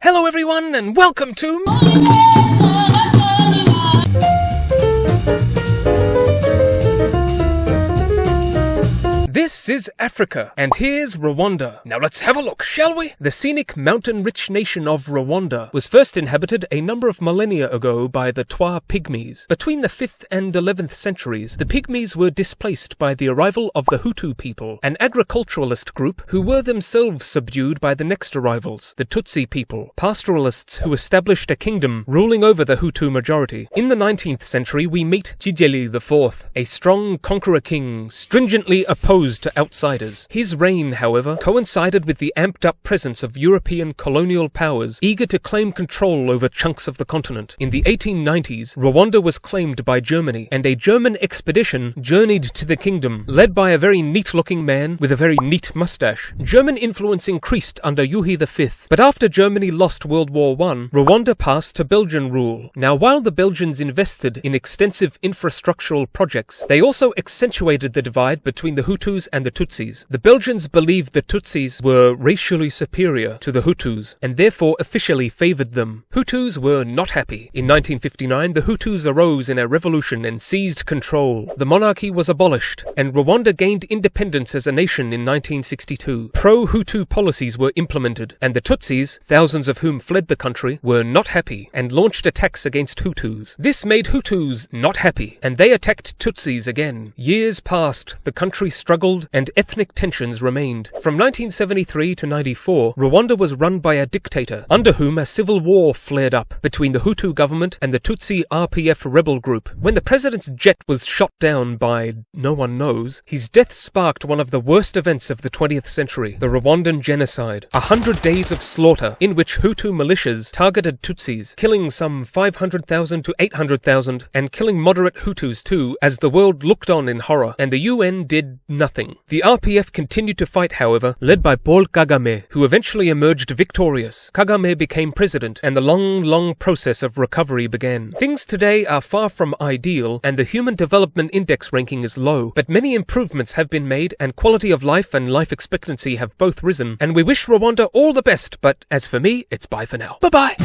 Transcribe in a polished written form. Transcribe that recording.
Hello everyone and welcome to... This is Africa, and here's Rwanda. Now let's have a look, shall we? The scenic, mountain-rich nation of Rwanda was first inhabited a number of millennia ago by the Twa Pygmies. Between the 5th and 11th centuries, the Pygmies were displaced by the arrival of the Hutu people, an agriculturalist group who were themselves subdued by the next arrivals, the Tutsi people, pastoralists who established a kingdom ruling over the Hutu majority. In the 19th century, we meet Kigali IV, a strong conqueror king, stringently opposed to outsiders. His reign, however, coincided with the amped-up presence of European colonial powers eager to claim control over chunks of the continent. In the 1890s, Rwanda was claimed by Germany, and a German expedition journeyed to the kingdom, led by a very neat-looking man with a very neat mustache. German influence increased under Yuhi V, but after Germany lost World War I, Rwanda passed to Belgian rule. Now, while the Belgians invested in extensive infrastructural projects, they also accentuated the divide between the Hutus and the Tutsis. The Belgians believed the Tutsis were racially superior to the Hutus and therefore officially favoured them. Hutus were not happy. In 1959, the Hutus arose in a revolution and seized control. The monarchy was abolished, and Rwanda gained independence as a nation in 1962. Pro-Hutu policies were implemented, and the Tutsis, thousands of whom fled the country, were not happy and launched attacks against Hutus. This made Hutus not happy, and they attacked Tutsis again. Years passed, the country struggled, and ethnic tensions remained. From 1973 to 94, Rwanda was run by a dictator, under whom a civil war flared up between the Hutu government and the Tutsi RPF rebel group. When the president's jet was shot down by no one knows, his death sparked one of the worst events of the 20th century, the Rwandan genocide. 100 days of slaughter in which Hutu militias targeted Tutsis, killing some 500,000 to 800,000, and killing moderate Hutus too, as the world looked on in horror, and the UN did nothing. The RPF continued to fight, however, led by Paul Kagame, who eventually emerged victorious. Kagame became president, and the long process of recovery began. Things today are far from ideal, and the Human Development Index ranking is low, but many improvements have been made, and quality of life and life expectancy have both risen, and we wish Rwanda all the best, but as for me, it's bye for now. Bye-bye!